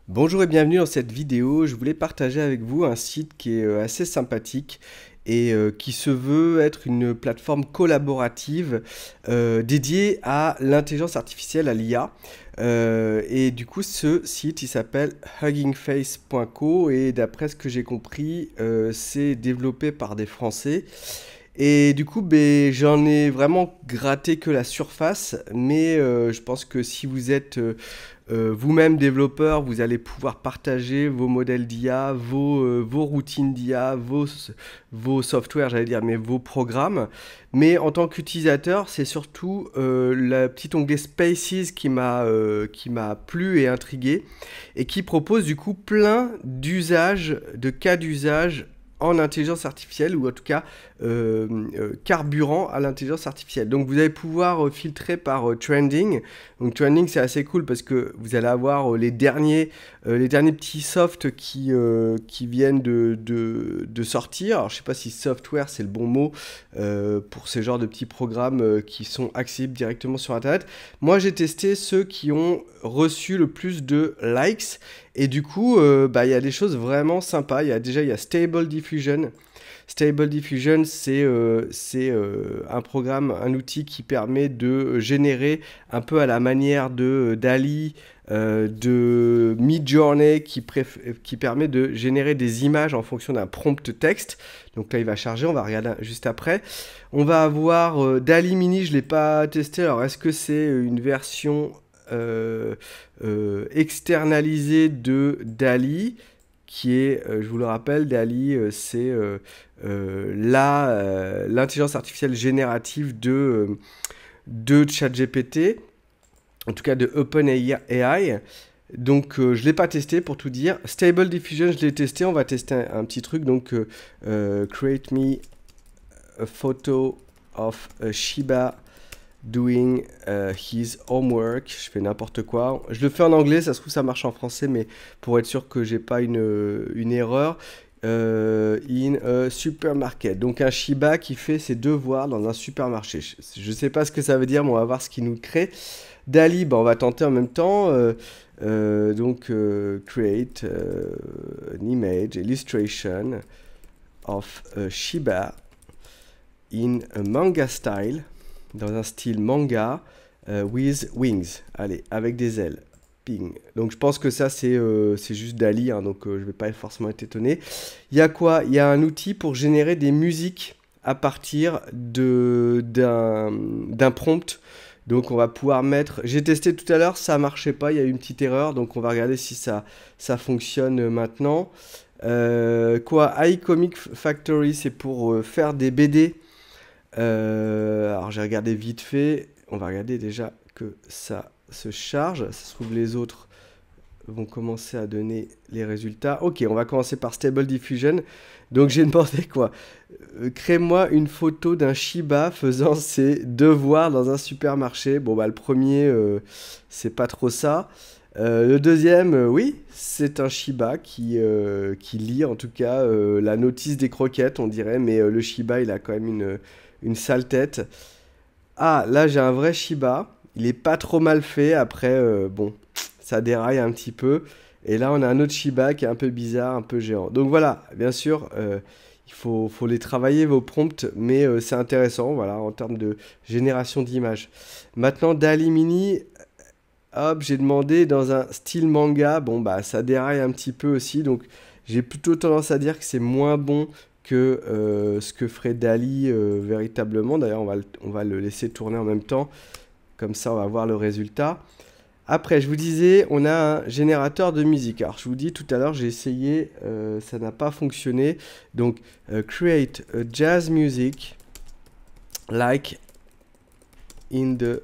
Bonjour et bienvenue dans cette vidéo. Je voulais partager avec vous un site qui est assez sympathique et qui se veut être une plateforme collaborative dédiée à l'intelligence artificielle, à l'IA. Et du coup, ce site, il s'appelle huggingface.co et d'après ce que j'ai compris, c'est développé par des Français. Et du coup, ben, j'en ai vraiment gratté que la surface, mais je pense que si vous êtes vous-même développeur, vous allez pouvoir partager vos modèles d'IA, vos routines d'IA, vos softwares, j'allais dire, mais vos programmes. Mais en tant qu'utilisateur, c'est surtout le petit onglet Spaces qui m'a plu et intrigué, et qui propose du coup plein d'usages, de cas d'usage en intelligence artificielle, ou en tout cas carburant à l'intelligence artificielle. Donc vous allez pouvoir filtrer par trending. Donc trending, c'est assez cool parce que vous allez avoir les derniers petits softs qui viennent de sortir. Alors je sais pas si software c'est le bon mot pour ces genres de petits programmes qui sont accessibles directement sur internet. Moi j'ai testé ceux qui ont reçu le plus de likes. Et du coup, bah, il y a des choses vraiment sympas. Il y a Stable Diffusion. Stable Diffusion, c'est un programme, un outil qui permet de générer un peu à la manière de DALL-E, de Midjourney, qui permet de générer des images en fonction d'un prompt texte. Donc là, il va charger, on va regarder juste après. On va avoir DALL-E Mini, je ne l'ai pas testé. Alors, est-ce que c'est une version externalisée de DALL-E qui est, je vous le rappelle, DALL-E, c'est l'intelligence artificielle générative de ChatGPT, en tout cas de OpenAI. Donc je ne l'ai pas testé pour tout dire. Stable Diffusion, je l'ai testé. On va tester un petit truc. Donc create me a photo of a Shiba doing his homework. Je fais n'importe quoi. Je le fais en anglais, ça se trouve ça marche en français, mais pour être sûr que j'ai pas une erreur. In a supermarket. Donc un Shiba qui fait ses devoirs dans un supermarché. Je sais pas ce que ça veut dire, mais on va voir ce qu'il nous crée. DALL-E, bah, on va tenter en même temps. Create an image illustration of a Shiba in a manga style, dans un style manga, with wings. Allez, avec des ailes. Ping. Donc je pense que ça c'est juste DALL-E, hein, donc je vais pas forcément être étonné. Il y a quoi? Il y a un outil pour générer des musiques à partir d'un prompt. Donc on va pouvoir mettre... J'ai testé tout à l'heure, ça marchait pas, il y a eu une petite erreur, donc on va regarder si ça fonctionne maintenant. iComic Factory, c'est pour faire des BD. Alors j'ai regardé vite fait, on va regarder déjà que ça se charge. Ça se trouve les autres vont commencer à donner les résultats. Ok, on va commencer par Stable Diffusion. Donc j'ai demandé quoi? Crée-moi une photo d'un Shiba faisant ses devoirs dans un supermarché. Bon bah le premier, c'est pas trop ça. Le deuxième, oui, c'est un Shiba qui lit en tout cas la notice des croquettes, on dirait, mais le Shiba il a quand même une sale tête. Ah, là j'ai un vrai Shiba. Il est pas trop mal fait. Après, bon, ça déraille un petit peu. Et là, on a un autre Shiba qui est un peu bizarre, un peu géant. Donc voilà, bien sûr, faut les travailler, vos prompts, mais c'est intéressant, voilà, en termes de génération d'images. Maintenant, DALL-E Mini, hop, j'ai demandé dans un style manga. Bon, bah, ça déraille un petit peu aussi. Donc, j'ai plutôt tendance à dire que c'est moins bon que ce que ferait DALL-E véritablement. D'ailleurs, on va le laisser tourner en même temps. Comme ça, on va voir le résultat. Après, je vous disais, on a un générateur de musique. Alors, je vous dis tout à l'heure, j'ai essayé, ça n'a pas fonctionné. Donc, create a jazz music like in the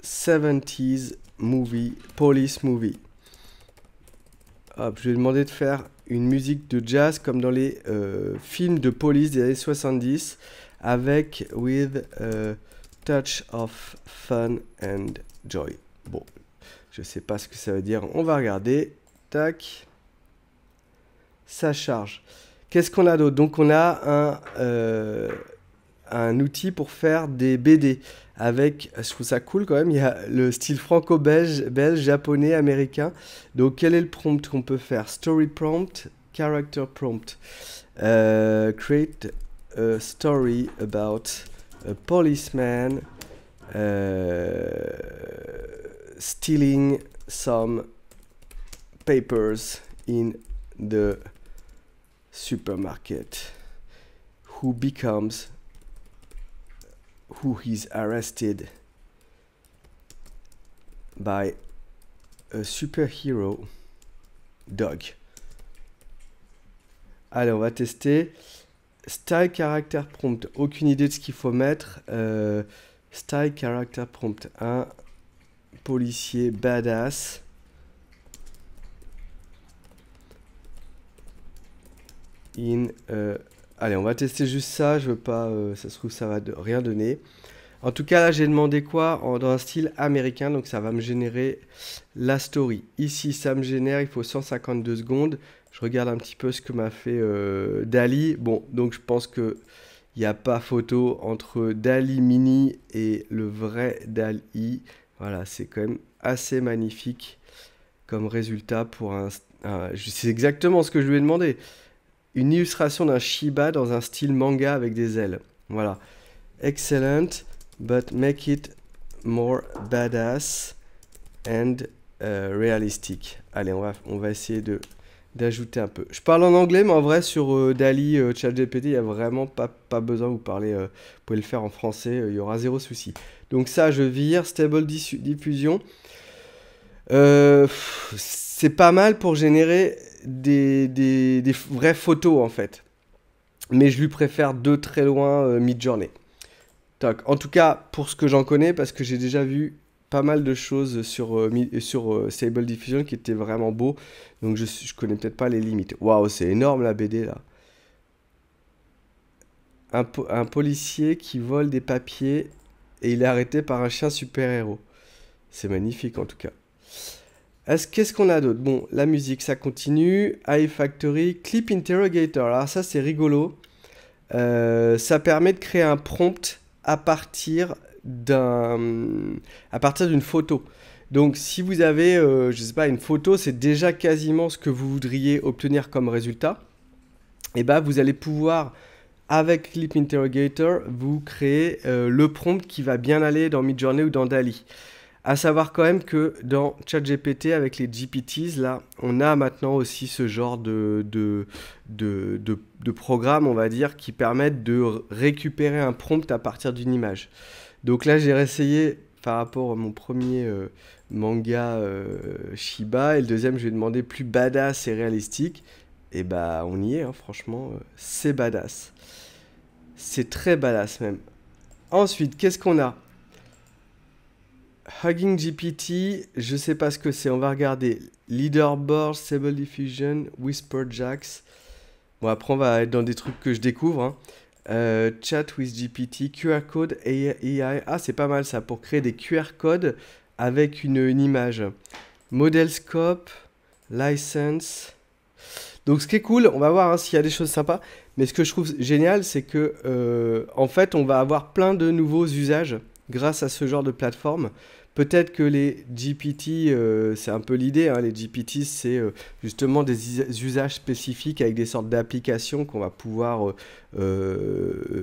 70s movie, police movie. Hop, je lui ai demandé de faire une musique de jazz comme dans les films de police des années 70 avec with a touch of fun and joy. Bon, je sais pas ce que ça veut dire. On va regarder. Tac. Ça charge. Qu'est-ce qu'on a d'autre? Donc on a un outil pour faire des BD. Avec, je trouve ça cool quand même, il y a le style franco-belge, belge, japonais, américain. Donc quel est le prompt qu'on peut faire? Story prompt, character prompt. Create a story about a policeman stealing some papers in the supermarket, who is arrested by a superhero dog. Allez, on va tester. Style character prompt. Aucune idée de ce qu'il faut mettre. Style character prompt. Un policier badass. Allez, on va tester juste ça. Je veux pas. Ça se trouve, ça va rien donner. En tout cas, là, j'ai demandé quoi dans un style américain. Donc, ça va me générer la story. Ici, ça me génère. Il faut 152 secondes. Je regarde un petit peu ce que m'a fait DALL-E. Bon, donc je pense qu'il n'y a pas photo entre DALL-E Mini et le vrai DALL-E. Voilà, c'est quand même assez magnifique comme résultat pour c'est exactement ce que je lui ai demandé. Une illustration d'un Shiba dans un style manga avec des ailes. Voilà. Excellent, but make it more badass and realistic. Allez, on va essayer d'ajouter un peu. Je parle en anglais, mais en vrai, sur DALL-E, ChatGPT, il n'y a vraiment pas besoin de vous parler. Vous pouvez le faire en français, il y aura zéro souci. Donc ça, je vire. Stable Diffusion. C'est pas mal pour générer des vraies photos, en fait. Mais je lui préfère de très loin Midjourney. En tout cas, pour ce que j'en connais, parce que j'ai déjà vu pas mal de choses sur Stable Diffusion qui étaient vraiment beaux. Donc je connais peut-être pas les limites. Waouh, c'est énorme la BD là. Un policier qui vole des papiers et il est arrêté par un chien super-héros. C'est magnifique en tout cas. Qu'est-ce qu'on a d'autre? Bon, la musique, ça continue. iFactory, Clip Interrogator. Alors ça, c'est rigolo. Ça permet de créer un prompt à partir d'une photo. Donc si vous avez, je sais pas, une photo, c'est déjà quasiment ce que vous voudriez obtenir comme résultat. Et bah vous allez pouvoir, avec Clip Interrogator, vous créer le prompt qui va bien aller dans Midjourney ou dans DALL-E. À savoir quand même que dans ChatGPT, avec les GPTs, là, on a maintenant aussi ce genre de programme, on va dire, qui permettent de récupérer un prompt à partir d'une image. Donc là, j'ai réessayé par rapport à mon premier manga Shiba, et le deuxième, je lui ai demandé plus badass et réalistique. Et bah, on y est, hein, franchement, c'est badass. C'est très badass même. Ensuite, qu'est-ce qu'on a? Hugging GPT, je sais pas ce que c'est, on va regarder. Leaderboard, Stable Diffusion, Whisper Jacks. Bon, après, on va être dans des trucs que je découvre. Hein. Chat with GPT, QR code, AI. Ah, c'est pas mal ça, pour créer des QR codes avec une image. Model Scope, License. Donc, ce qui est cool, on va voir hein, s'il y a des choses sympas. Mais ce que je trouve génial, c'est que, en fait, on va avoir plein de nouveaux usages grâce à ce genre de plateforme. Peut-être que les GPT, c'est un peu l'idée, hein, les GPT, c'est justement des usages spécifiques avec des sortes d'applications qu'on va pouvoir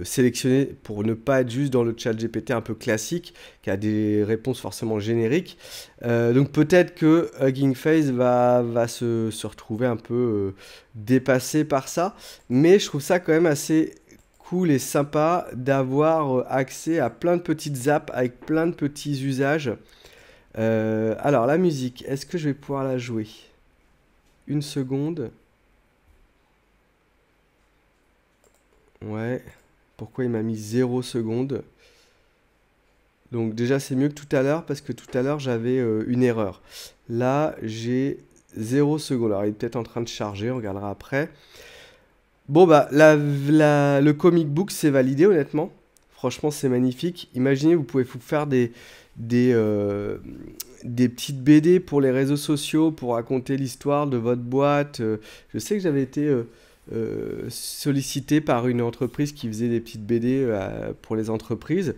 sélectionner pour ne pas être juste dans le chat GPT un peu classique, qui a des réponses forcément génériques. Donc peut-être que Hugging Face va se retrouver un peu dépassé par ça, mais je trouve ça quand même assez cool et sympa d'avoir accès à plein de petites apps avec plein de petits usages. Alors la musique, est-ce que je vais pouvoir la jouer? Une seconde. Ouais. Pourquoi il m'a mis 0 secondes? Donc déjà c'est mieux que tout à l'heure parce que tout à l'heure j'avais une erreur. Là j'ai 0 secondes. Alors il est peut-être en train de charger, on regardera après. Bon bah le comic book c'est validé honnêtement. Franchement c'est magnifique. Imaginez vous pouvez vous faire des petites BD pour les réseaux sociaux pour raconter l'histoire de votre boîte. Je sais que j'avais été sollicité par une entreprise qui faisait des petites BD pour les entreprises.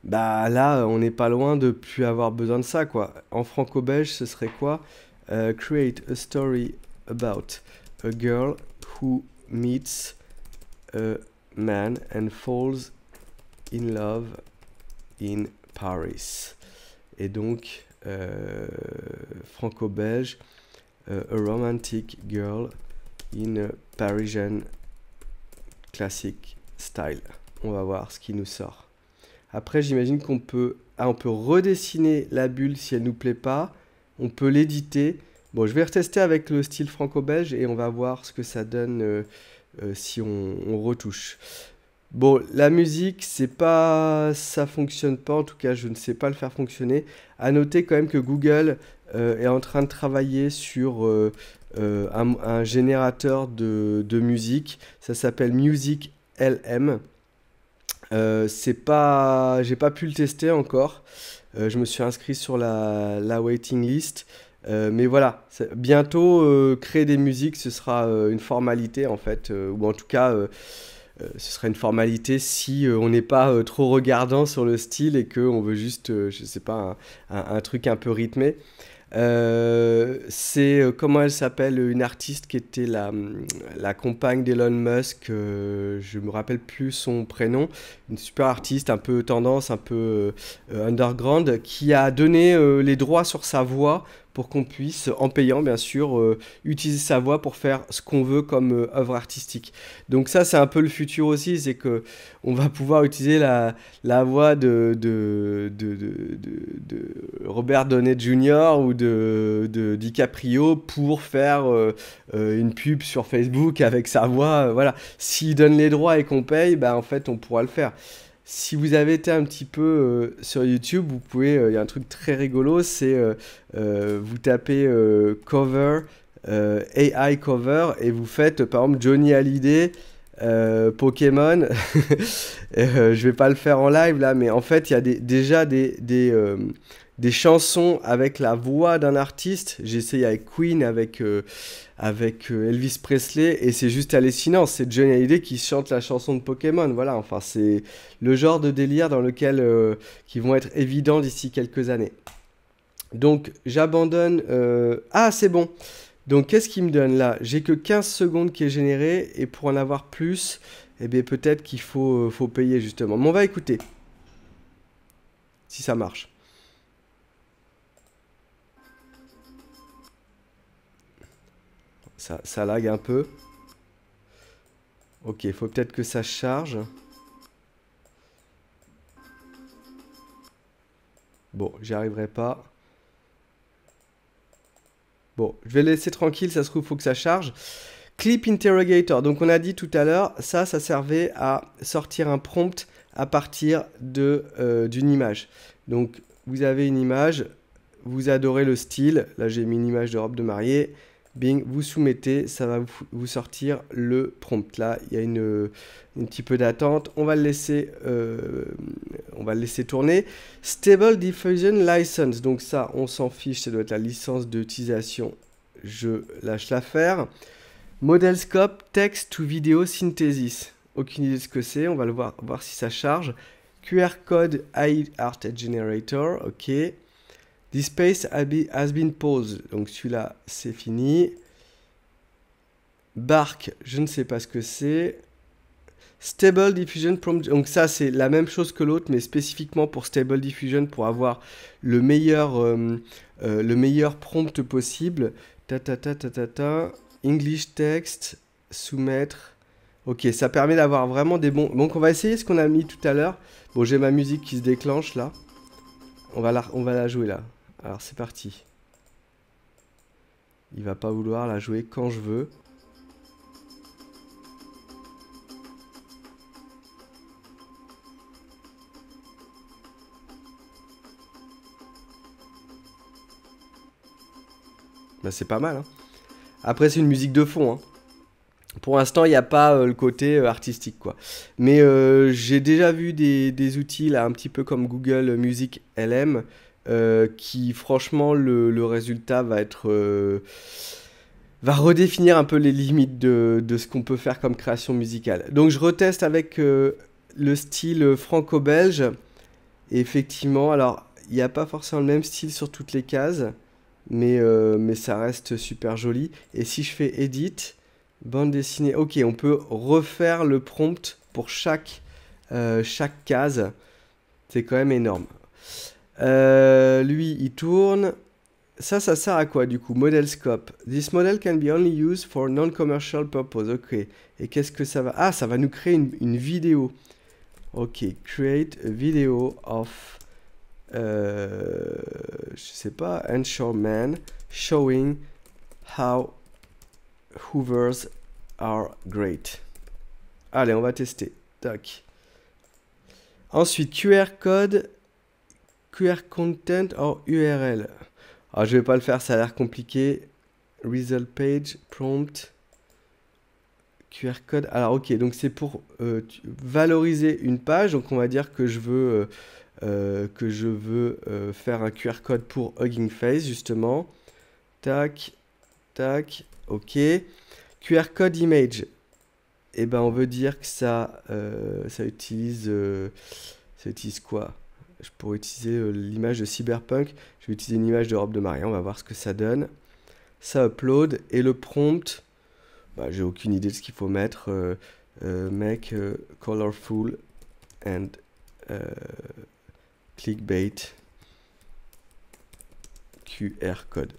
Bah là, on n'est pas loin de plus avoir besoin de ça, quoi. En franco-belge, ce serait quoi? Create a story about a girl who meets a man and falls in love in Paris. Et donc, franco-belge, a romantic girl in a Parisian classic style. On va voir ce qui nous sort. Après, j'imagine qu'on peut, on peut redessiner la bulle si elle nous plaît pas. On peut l'éditer. Bon, je vais retester avec le style franco-belge et on va voir ce que ça donne si on retouche. Bon, la musique, c'est pas, ça fonctionne pas. En tout cas, je ne sais pas le faire fonctionner. À noter quand même que Google est en train de travailler sur un générateur de musique. Ça s'appelle Music LM. C'est pas, j'ai pas pu le tester encore. Je me suis inscrit sur la waiting list. Mais voilà, bientôt créer des musiques, ce sera une formalité en fait, ou en tout cas, ce sera une formalité si on n'est pas trop regardant sur le style et qu'on veut juste, je sais pas, un truc un peu rythmé. C'est comment elle s'appelle, une artiste qui était la compagne d'Elon Musk, je me rappelle plus son prénom, une super artiste un peu tendance, un peu underground, qui a donné les droits sur sa voix pour qu'on puisse, en payant bien sûr, utiliser sa voix pour faire ce qu'on veut comme œuvre artistique. Donc ça, c'est un peu le futur aussi, c'est que on va pouvoir utiliser la voix de Robert Downey Jr. ou de DiCaprio pour faire une pub sur Facebook avec sa voix. Voilà. S'il donne les droits et qu'on paye, bah, en fait, on pourra le faire. Si vous avez été un petit peu sur YouTube, vous pouvez, il y a un truc très rigolo, c'est vous tapez cover, AI cover, et vous faites par exemple Johnny Hallyday, Pokémon. Je vais pas le faire en live là, mais en fait il y a déjà des chansons avec la voix d'un artiste. J'ai essayé avec Queen, avec Elvis Presley, et c'est juste hallucinant. C'est Johnny Hallyday qui chante la chanson de Pokémon. Voilà, enfin c'est le genre de délire dans lequel qui vont être évidents d'ici quelques années. Donc j'abandonne. Ah, c'est bon. Donc qu'est-ce qu'il me donne là? J'ai que 15 secondes qui est généré, et pour en avoir plus, eh bien peut-être qu'il faut payer justement. Mais on va écouter si ça marche. Ça lag un peu. Ok, il faut peut-être que ça charge. Bon, j'y arriverai pas. Bon, je vais laisser tranquille, ça se trouve, il faut que ça charge. Clip Interrogator, donc on a dit tout à l'heure, ça servait à sortir un prompt à partir d'une image. Donc vous avez une image, vous adorez le style, là j'ai mis une image de robe de mariée, bing, vous soumettez, ça va vous sortir le prompt. Là, il y a un petit peu d'attente, on va le laisser tourner. Stable Diffusion License, donc ça, on s'en fiche, ça doit être la licence d'utilisation. Je lâche l'affaire. Model Scope Text to Video Synthesis. Aucune idée de ce que c'est, on va le voir si ça charge. QR Code AI Art Generator, ok. This space has been paused. Donc celui-là, c'est fini. Bark, je ne sais pas ce que c'est. Stable Diffusion Prompt. Donc ça, c'est la même chose que l'autre, mais spécifiquement pour Stable Diffusion, pour avoir le meilleur prompt possible. English text, soumettre. Ok, ça permet d'avoir vraiment des bons... Donc on va essayer ce qu'on a mis tout à l'heure. Bon, j'ai ma musique qui se déclenche là. On va la jouer là. Alors c'est parti. Il va pas vouloir la jouer quand je veux. Bah, c'est pas mal, hein. Après c'est une musique de fond, hein. Pour l'instant, il n'y a pas le côté artistique, quoi. Mais j'ai déjà vu des outils, là, un petit peu comme Google Music LM, qui, franchement, le résultat va être va redéfinir un peu les limites de ce qu'on peut faire comme création musicale. Donc je reteste avec le style franco-belge. Et effectivement, alors il n'y a pas forcément le même style sur toutes les cases, mais ça reste super joli. Et si je fais Edit, bande dessinée, ok, on peut refaire le prompt pour chaque case. C'est quand même énorme. Lui, il tourne. Ça sert à quoi du coup? Model scope. This model can be only used for non-commercial purpose. Ok. Et qu'est-ce que ça va? Ah, ça va nous créer une vidéo. Ok. Create a video of, je sais pas, Ensure Man showing how hoovers are great. Allez, on va tester. Tac. Ensuite, QR code, QR content or URL. Alors, je vais pas le faire, ça a l'air compliqué. Result page, prompt, QR code. Alors, ok, donc c'est pour valoriser une page. Donc, on va dire que je veux, faire un QR code pour Hugging Face, justement. Tac, tac, ok. QR code image. Et ben, on veut dire que ça utilise quoi? Je pourrais utiliser l'image de Cyberpunk. Je vais utiliser une image de robe de mariée. On va voir ce que ça donne. Ça upload. Et le prompt, bah, j'ai aucune idée de ce qu'il faut mettre. Make colorful and clickbait QR code.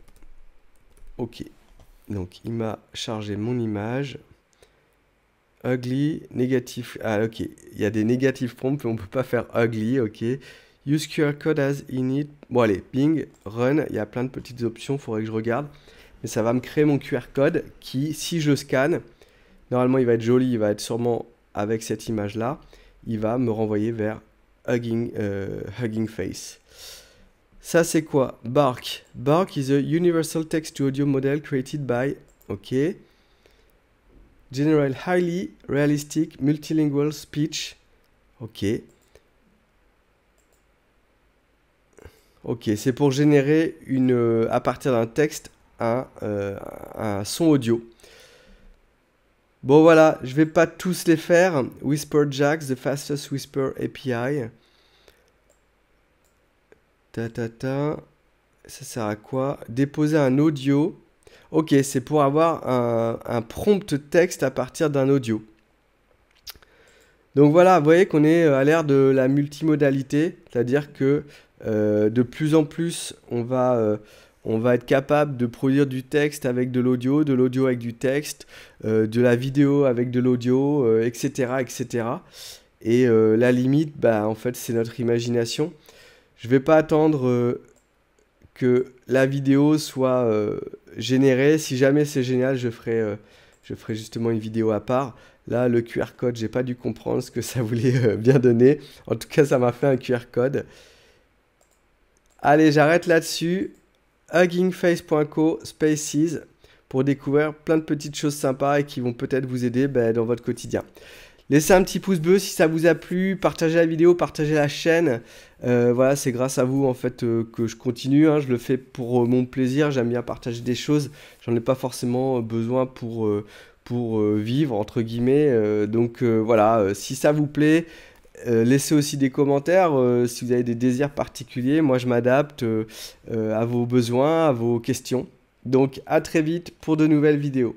Ok. Donc, il m'a chargé mon image. Ugly, négatif. Ah, ok. Il y a des négatifs prompts, mais on ne peut pas faire ugly. Ok. Use QR code as init. Bon, allez, ping, run. Il y a plein de petites options. Il faudrait que je regarde. Mais ça va me créer mon QR code qui, si je scanne, normalement, il va être joli. Il va être sûrement avec cette image-là. Il va me renvoyer vers Hugging Face. Ça, c'est quoi? Bark. Bark is a universal text-to-audio model created by... Ok. General highly realistic multilingual speech. Ok. Ok, c'est pour générer à partir d'un texte un son audio. Bon voilà, je vais pas tous les faire. WhisperJax, the fastest whisper API. Ça sert à quoi? Déposer un audio. Ok, c'est pour avoir un prompt texte à partir d'un audio. Donc voilà, vous voyez qu'on est à l'ère de la multimodalité, c'est-à-dire que de plus en plus, on va être capable de produire du texte avec de l'audio avec du texte, de la vidéo avec de l'audio, etc., etc. Et la limite, bah, en fait, c'est notre imagination. Je ne vais pas attendre que la vidéo soit générée. Si jamais c'est génial, je ferai justement une vidéo à part. Là, le QR code, j'ai pas dû comprendre ce que ça voulait bien donner. En tout cas, ça m'a fait un QR code. Allez, j'arrête là-dessus. Huggingface.co Spaces pour découvrir plein de petites choses sympas et qui vont peut-être vous aider dans votre quotidien. Laissez un petit pouce bleu si ça vous a plu, partagez la vidéo, partagez la chaîne. Voilà, c'est grâce à vous en fait que je continue, hein. Je le fais pour mon plaisir, j'aime bien partager des choses. J'en ai pas forcément besoin pour vivre, entre guillemets. Donc voilà, si ça vous plaît, laissez aussi des commentaires si vous avez des désirs particuliers. Moi, je m'adapte à vos besoins, à vos questions. Donc à très vite pour de nouvelles vidéos.